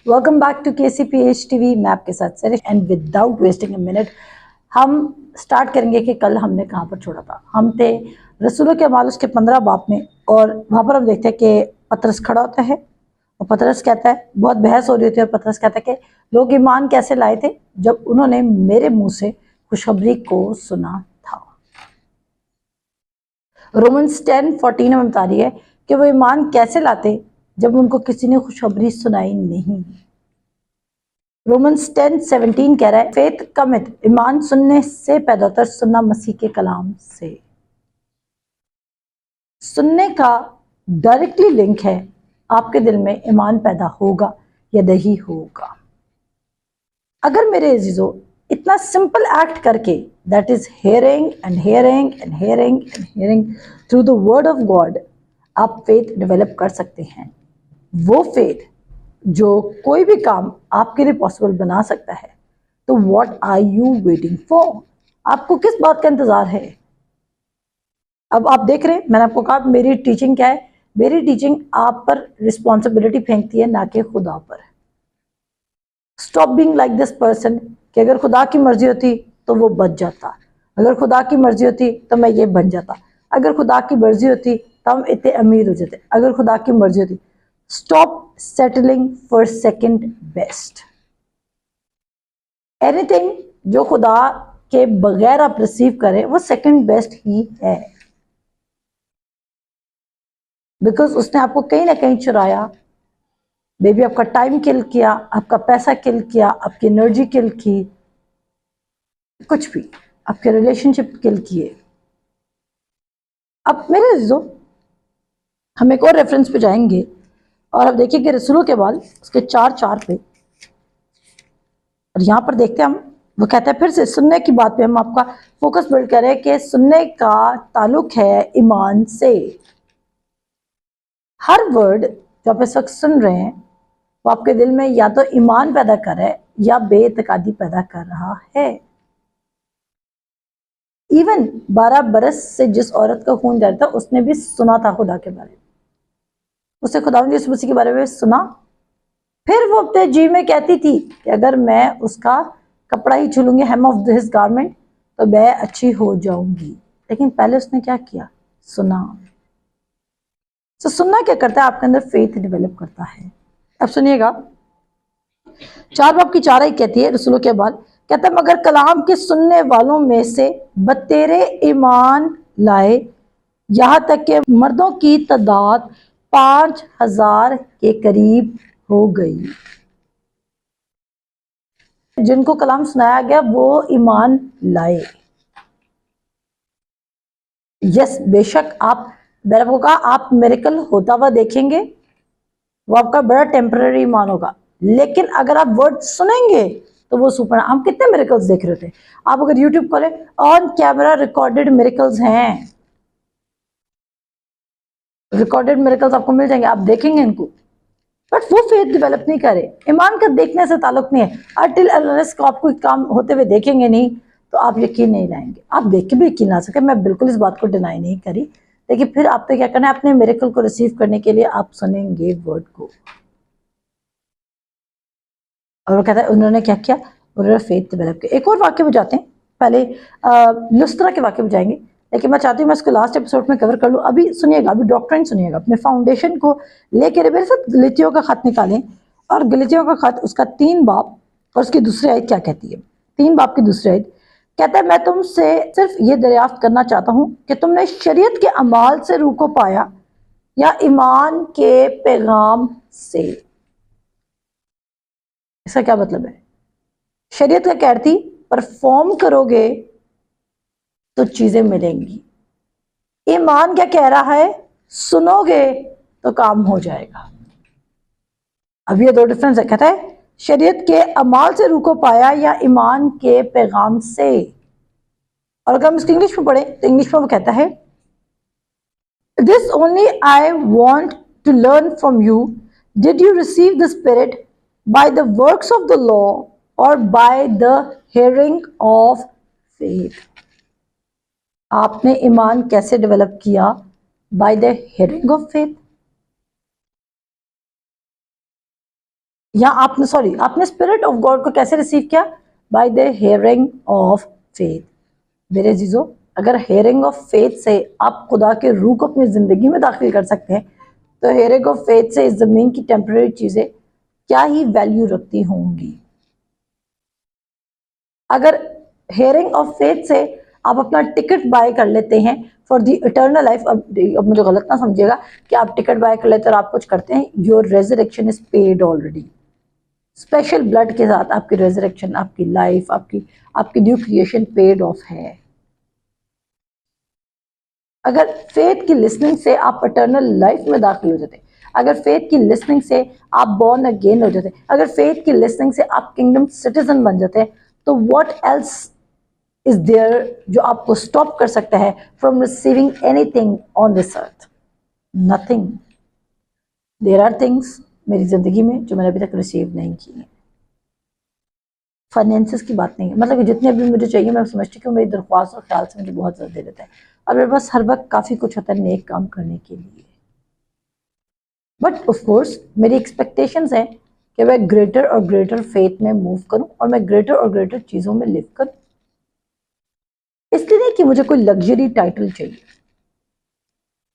Welcome back to KCPH TV। मैं आपके साथ sir and without wasting a minute हम स्टार्ट करेंगे कि कल हमने कहाँ पर छोड़ा था। हम थे रसूलों के अमाल उसके 15 बाब में, और वहाँ पर हम देखते हैं कि पतरस खड़ा होता है और पतरस कहता है, बहुत बहस हो रही होती है, और पतरस कहता है कि लोग ईमान कैसे लाए थे जब उन्होंने मेरे मुंह से खुशखबरी को सुना था। रोमन्स 10:14 में बता रही है कि वो ईमान कैसे लाते जब उनको किसी ने खुशखबरी सुनाई नहीं। रोमन्स 10:17 कह रहा है फेथ कमित, ईमान सुनने से पैदा होता है, सुनना मसीह के कलाम से। सुनने का डायरेक्टली लिंक है, आपके दिल में ईमान पैदा होगा या नहीं होगा। अगर मेरे अजीजों इतना सिंपल एक्ट करके, that is hearing and hearing and hearing and hearing through the word of God, आप फेथ डेवलप कर सकते हैं। वो फेथ जो कोई भी काम आपके लिए पॉसिबल बना सकता है। तो what are you waiting for? आपको किस बात का इंतजार है? अब आप देख रहे हैं, मैंने आपको कहा मेरी टीचिंग क्या है। मेरी टीचिंग आप पर रिस्पॉन्सिबिलिटी फेंकती है, ना कि खुदा पर। Stop being like this person कि अगर खुदा की मर्जी होती तो वो बच जाता, अगर खुदा की मर्जी होती तो मैं ये बन जाता, अगर खुदा की मर्जी होती तो हम इतने अमीर हो जाते, अगर खुदा की मर्जी होती। Stop settling for second best. Anything जो खुदा के बगैर आप रिसीव करें वो सेकंड बेस्ट ही है, बिकॉज उसने आपको कहीं ना कहीं चुराया। बेबी आपका टाइम किल किया, आपका पैसा किल किया, आपकी एनर्जी किल की, कुछ भी, आपके रिलेशनशिप किल किए। अब मेरे अजीजों, हम एक और रेफरेंस पे जाएंगे और अब देखिए कि रसूलों के बाल उसके 4:4 पे, और यहां पर देखते हैं हम, वो कहता है फिर से सुनने की बात पे हम आपका फोकस बिल्ड करें कि सुनने का ताल्लुक है ईमान से। हर वर्ड जो आप इस वक्त सुन रहे हैं वो आपके दिल में या तो ईमान पैदा कर रहा है या बेतकादी पैदा कर रहा है। इवन 12 बरस से जिस औरत का खून जारी था उसने भी सुना था खुदा के बारे में, उसने खुदावंद यीशु मसीह के बारे में सुना। फिर वो अपने जी में कहती थी कि अगर मैं उसका कपड़ा ही छू लूंगी, हेम ऑफ हिज गारमेंट, तो मैं अच्छी हो जाऊंगी। लेकिन पहले उसने क्या किया? सुना। तो सुनना क्या करता है? आपके अंदर फेथ डेवलप करता है। अब सुनिएगा, 4 बाब की 4 कहती है रसूलों के बाद, कहता है मगर कलाम के सुनने वालों में से बतेरे ईमान लाए, यहां तक के मर्दों की तादाद 5,000 के करीब हो गई। जिनको कलाम सुनाया गया वो ईमान लाए। यस, बेशक आप, मैंने आपको कहा, आप मिरेकल होता हुआ देखेंगे, वो आपका बड़ा टेम्पररी ईमान होगा। लेकिन अगर आप वर्ड सुनेंगे तो वो सुपर। हम कितने मिरेकल्स देख रहे थे, आप अगर यूट्यूब खोले, ऑन कैमरा रिकॉर्डेड मिरेकल्स हैं, रिकॉर्डेड मिरेकल्स आपको मिल जाएंगे, आप देखेंगे इनको। बट वो फेथ डेवलप नहीं करे। ईमान का देखने से ताल्लुक नहीं है। अटिल अनलेस को आप कोई काम होते हुए देखेंगे नहीं तो आप यकीन नहीं लाएंगे। आप देख के भी यकीन ला सके, मैं बिल्कुल इस बात को डिनाई नहीं करी, लेकिन फिर आपको क्या करना है? अपने मिरेकल को रिसीव करने के लिए आप सुनेंगे वर्ड को। और वो कहता है उन्होंने क्या किया? उन्होंने फेथ डेवलप किया। एक और वाक्य में जाते हैं, पहले लुस्त्रा के वाक्य में जाएंगे, लेकिन मैं चाहती हूँ मैं इसको लास्ट एपिसोड में कवर कर लूँ। अभी सुनिएगा, अभी डॉक्ट्रिन सुनिएगा, अपने फाउंडेशन को लेकर मेरे साथ गलतियों का खत निकालें। और गलतियों का खत उसका 3 बाब और उसकी दूसरी आयत क्या कहती है? 3 बाब की दूसरी आयत कहता है, मैं तुमसे सिर्फ ये दरियाफ्त करना चाहता हूँ कि तुमने शरीयत के अमाल से रूह को पाया या ईमान के पैगाम से। इसका क्या मतलब है? शरीयत का कहती परफॉर्म करोगे तो चीजें मिलेंगी। ईमान क्या कह रहा है? सुनोगे तो काम हो जाएगा। अब ये 2 डिफरेंस है। कहता है शरीयत के अमाल से रूह को पाया या ईमान के पैगाम से। और अगर हम इसको इंग्लिश में पढ़े तो इंग्लिश में वो कहता है, this only I want to learn from you, did you receive the spirit by the works of the law और by the hearing of faith? आपने ईमान कैसे डेवलप किया? By the hearing of faith. या आपने सॉरी आपने spirit of God को कैसे रिसीव किया? By the hearing of faith. मेरे जीजो, अगर हेयरिंग ऑफ फेथ से आप खुदा के रूह को अपनी जिंदगी में दाखिल कर सकते हैं, तो हेयरिंग ऑफ फेथ से इस जमीन की टेम्पररी चीजें क्या ही वैल्यू रखती होंगी। अगर हेयरिंग ऑफ फेथ से आप अपना टिकट बाय कर लेते हैं फॉर द इटर्नल लाइफ, अब मुझे गलत ना समझिएगा कि आप टिकट बाय कर लेते हैं और आप कुछ करते हैं, your resurrection is paid already. Special blood के साथ आपकी रेजरेक्शन, आपकी लाइफ, आपकी आपकी न्यू क्रिएशन पेड ऑफ है। अगर फेथ की लिसनिंग से आप इटर्नल लाइफ में दाखिल हो जाते, अगर फेथ की लिसनिंग से आप बॉर्न अगेन हो जाते, अगर फेथ की लिसनिंग से आप किंगडम सिटीजन बन जाते हैं, तो व्हाट एल्स इज देयर जो आपको स्टॉप कर सकता है from receiving anything on this earth? Nothing. There are things मेरी जिंदगी में जो मैंने अभी तक रिसीव नहीं की है। फाइनेंसिस की बात नहीं है, मतलब जितने भी मुझे चाहिए मैं समझती हूँ मेरी दरख्वास्त और ख्याल से मुझे बहुत ज़्यादा दे देता है, और मेरे पास हर वक्त काफ़ी कुछ होता है नेक काम करने के लिए। बट ऑफ कोर्स मेरी एक्सपेक्टेशंस है कि मैं ग्रेटर और ग्रेटर फेथ में मूव करूं और मैं ग्रेटर और ग्रेटर चीज़ों में लिव करूं। इसलिए नहीं कि मुझे कोई लग्जरी टाइटल चाहिए।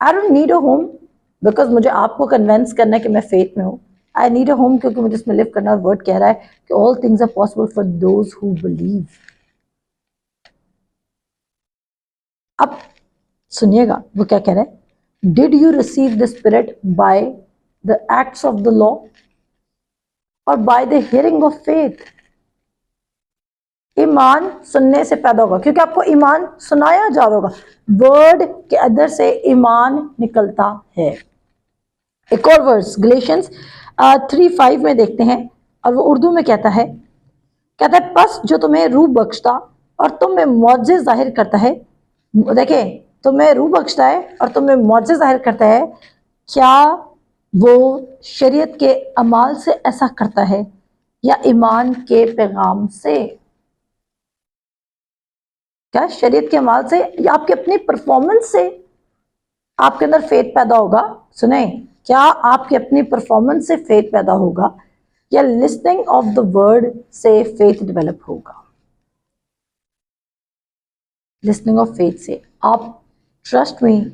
I don't need a home because मुझे आपको कन्विंस करना है कि मैं फेथ में हूँ। आई नीड अ होम क्योंकि मुझे इसमें लिव करना, और वर्ड कह रहा है कि all things are possible for those who believe. अब सुनिएगा वो क्या कह रहा है। Did you receive the spirit by the acts of the law और by the hearing of faith? ईमान सुनने से पैदा होगा, क्योंकि आपको ईमान सुनाया जा रहा होगा। वर्ड के अंदर से ईमान निकलता है। एक और वर्स गलेशियंस 3:5 में देखते हैं, और वो उर्दू में कहता है बस जो तुम्हें रूह बख्शता और तुम में मौजे जाहिर करता है, देखे तुम्हें रूह बख्शता है और तुम्हें मौजे जाहिर करता है, क्या वो शरीयत के अमाल से ऐसा करता है या ईमान के पैगाम से? क्या शरीयत के अमाल से या आपके अपनी परफॉर्मेंस से आपके अंदर फेथ पैदा होगा? सुने, क्या आपकी अपनी परफॉर्मेंस से फेथ पैदा होगा या लिसनिंग ऑफ द वर्ड से फेथ डेवलप होगा? लिसनिंग ऑफ फेथ से। आप ट्रस्ट में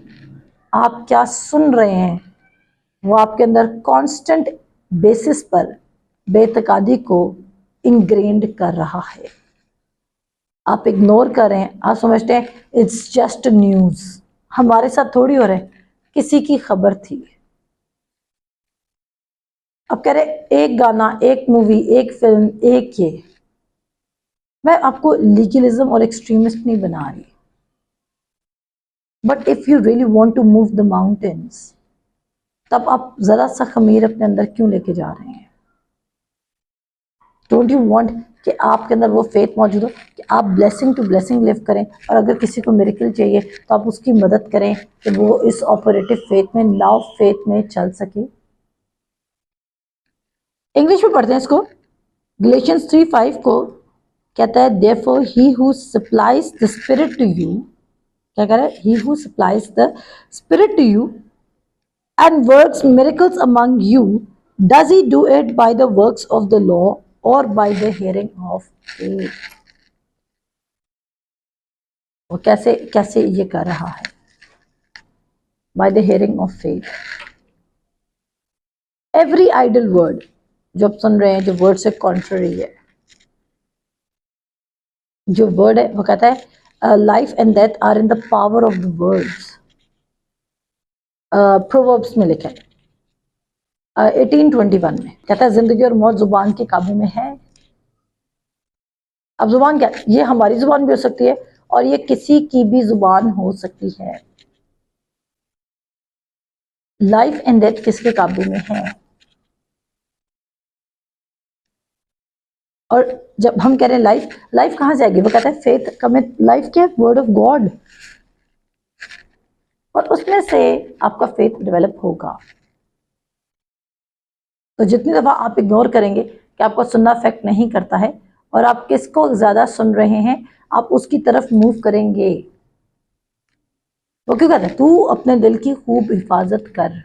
आप क्या सुन रहे हैं वो आपके अंदर कांस्टेंट बेसिस पर बेतकादी को इंग्रेन्ड कर रहा है। आप इग्नोर कर रहे हैं, आप समझते हैं इट्स जस्ट न्यूज, हमारे साथ थोड़ी हो रहा है, किसी की खबर थी। अब कह रहे एक गाना, एक मूवी, एक फिल्म, एक ये। मैं आपको लीगलिज्म और एक्सट्रीमिस्ट नहीं बना रही, but if you really want to move the mountains, तब आप जरा सा खमीर अपने अंदर क्यों लेके जा रहे हैं? डोंट यू वांट कि आपके अंदर वो फेथ मौजूद हो कि आप ब्लेसिंग टू ब्लेसिंग लिव करें, और अगर किसी को मिरेकल चाहिए तो आप उसकी मदद करें कि वो इस ऑपरेटिव फेथ में, लव फेथ में चल सके। इंग्लिश में पढ़ते हैं इसको। गलेशियंस 3:5 को कहता है therefore he who supplies the spirit to you, क्या कह रहा है? he who supplies the spirit to you and works miracles among you, does he do it by the works of the law or by the hearing of faith? वो कैसे कैसे ये कर रहा है? by the hearing of faith. every idle word जो आप सुन रहे हैं, जो वर्ड से कॉन्ट्ररी है, जो वर्ड है वो कहता है life and death are in the power of the words. Proverbs में लिखा है 18:21 में कहता है जिंदगी और मौत जुबान के काबू में है। अब जुबान क्या, ये हमारी जुबान भी हो सकती है और ये किसी की भी जुबान हो सकती है। लाइफ एंड डेथ किसके काबू में है? और जब हम कह रहे हैं लाइफ, लाइफ कहां जाएगी? वो कहता है फेथ कमिट, लाइफ क्या है? वर्ड ऑफ गॉड, और उसमें से आपका फेथ डेवलप होगा। तो जितनी दफा आप इग्नोर करेंगे कि आपको सुनना अफेक्ट नहीं करता है और आप किसको ज्यादा सुन रहे हैं, आप उसकी तरफ मूव करेंगे। वो क्यों कहता है तू अपने दिल की खूब हिफाजत कर।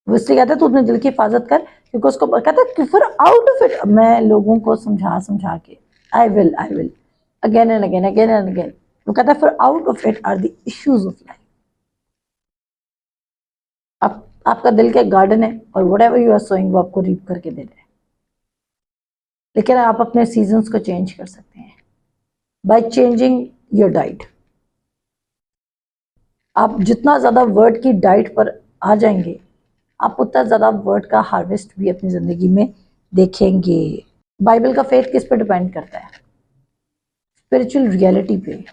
वो इसलिए कहते हैं तू अपने दिल की हिफाजत कर, क्योंकि उसको कहता है फिर आउट ऑफ इट, मैं लोगों को समझा के I will again and again again and again, वो कहता है फिर out of it are the issues of life. आपका दिल का गार्डन है और व्हाटएवर यू आर सोइंग वो आपको रीप करके दे रहे हैं, लेकिन आप अपने सीजन्स को चेंज कर सकते हैं बाय चेंजिंग योर डाइट। आप जितना ज़्यादा वर्ड की डाइट पर आ जाएंगे, आप उतना ज़्यादा वर्ड का हार्वेस्ट भी अपनी ज़िंदगी में देखेंगे। बाइबल का फेथ किस पे डिपेंड करता है? स्पिरिचुअल रियलिटी पे,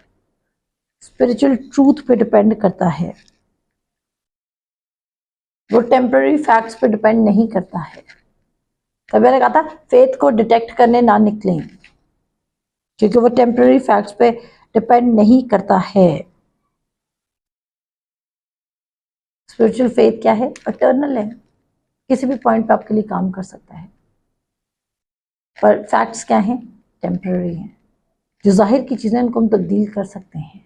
स्पिरिचुअल ट्रूथ पे डिपेंड करता है। वो टेम्पररी फैक्ट्स पे डिपेंड नहीं करता है। तभी मैंने कहा था फेथ को डिटेक्ट करने ना निकलें, क्योंकि वो टेम्पररी फैक्ट्स पे डिपेंड नहीं करता है। स्पिरिचुअल फेथ क्या है? इटर्नल है, किसी भी पॉइंट पे आपके लिए काम कर सकता है। पर फैक्ट्स क्या हैं? टेम्पररी हैं। जो जाहिर की चीज़ें उनको हम तब्दील कर सकते हैं,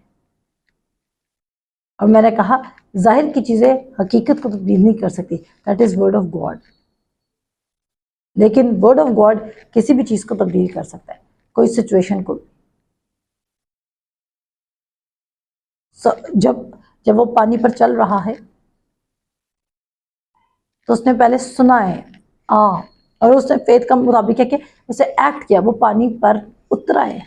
और मैंने कहा जाहिर की चीज़ें हकीकत को तब्दील नहीं कर सकती, that is word of God. लेकिन वर्ड ऑफ गॉड किसी भी चीज़ को तब्दील कर सकता है, कोई सिचुएशन को। जब जब वो पानी पर चल रहा है तो उसने पहले सुना है और उसने फेथ का मुताबिक क्या किया, उसे एक्ट किया, वो पानी पर उतरा है।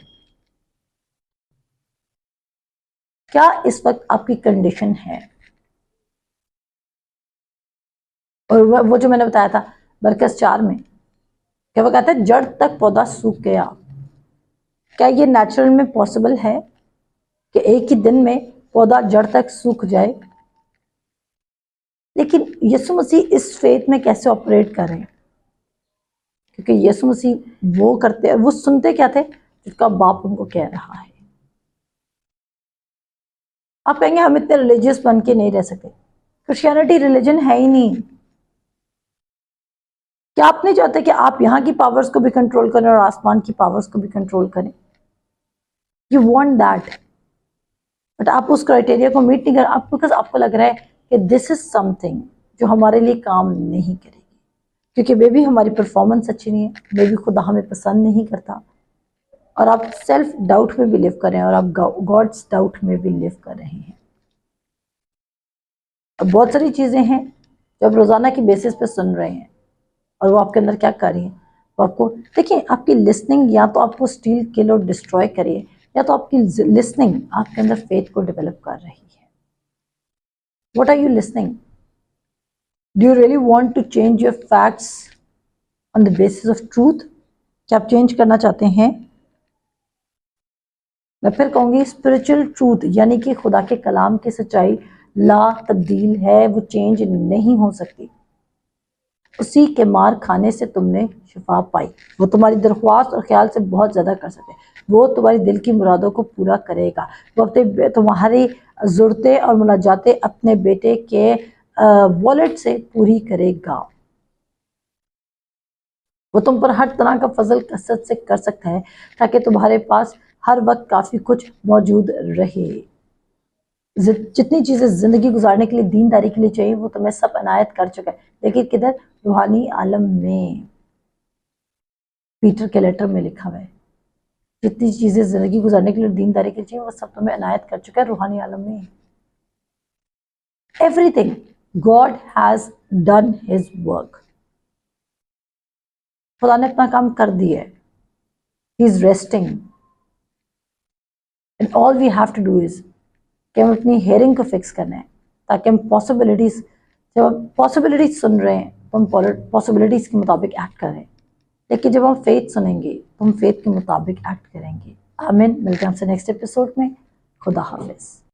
क्या इस वक्त आपकी कंडीशन है? और वो जो मैंने बताया था बरकस 4 में, क्या वो कहता है जड़ तक पौधा सूख गया। क्या ये नेचुरल में पॉसिबल है कि एक ही दिन में पौधा जड़ तक सूख जाए? लेकिन यीशु मसीह इस फेथ में कैसे ऑपरेट कर रहे हैं? क्योंकि यीशु मसीह वो करते, वो सुनते क्या थे? जिसका बाप उनको कह रहा है। आप कहेंगे हम इतने रिलीजियस बन के नहीं रह सकते। क्रिश्चियनिटी रिलीजन है ही नहीं। क्या आप नहीं चाहते कि आप यहाँ की पावर्स को भी कंट्रोल करें और आसमान की पावर्स को भी कंट्रोल करें? यू वांट दैट, बट आप उस क्राइटेरिया को मीट नहीं कर, आप बिकॉज आपको लग रहा है कि दिस इज समथिंग जो हमारे लिए काम नहीं करेगी, क्योंकि मे भी हमारी परफॉर्मेंस अच्छी नहीं है, मे भी खुदा हमें पसंद नहीं करता, और आप सेल्फ डाउट में भी लिव कर रहे हैं और आप गॉड्स डाउट में भी लिव कर रहे हैं। अब बहुत सारी चीज़ें हैं जो आप रोज़ाना की बेसिस पे सुन रहे हैं, और वो आपके अंदर क्या कर रही है? वो आपको, देखिए आपकी लिसनिंग या तो आपको स्टील किल और डिस्ट्रॉय करिए, या तो आपकी लिसनिंग आपके अंदर फेथ को डेवलप कर रही है। What are you listening? Do you really want to change your facts on the basis of truth? क्या आप चेंज करना चाहते हैं? मैं फिर कहूँगी स्पिरिचुअल ट्रूथ यानी कि खुदा के कलाम की सच्चाई ला तब्दील है, वो चेंज नहीं हो सकती। उसी के मार खाने से तुमने शिफा पाई। वो तुम्हारी दरख्वास्त और ख्याल से बहुत ज़्यादा कर सकते हैं। वो तुम्हारी दिल की मुरादों को पूरा करेगा। वो अपने तुम्हारी ज़रूरतें और मुनाजातें अपने बेटे के वॉलेट से पूरी करेगा। वो तुम पर हर तरह का फजल कसरत से कर सकता है, ताकि तुम्हारे पास हर वक्त काफ़ी कुछ मौजूद रहे। जितनी चीज़ें ज़िंदगी गुजारने के लिए, दीनदारी के लिए चाहिए, वो तुम्हें सब अनायत कर चुका है। लेकिन किधर? रूहानी आलम में। पीटर के लेटर में लिखा हुआ है जितनी चीज़ें ज़िंदगी गुजारने के लिए, दीनदारी के लिए चाहिए, वो सब तुम्हें अनायत कर चुका है रूहानी आलम में। Everything God has done his work. खुदा ने अपना काम कर दिया है। He is resting, and all we have to do is कि हम अपनी हेयरिंग को फिक्स करना है, ताकि हम पॉसिबिलिटीज़, जब हम पॉसिबिलिटीज़ सुन रहे हैं तो हम पॉसिबिलिटीज़ के मुताबिक एक्ट करें। लेकिन जब हम फेथ सुनेंगे तो हम फेथ के मुताबिक एक्ट करेंगे। आमीन। मिलते हैं आपसे नेक्स्ट एपिसोड में। खुदा हाफिज़।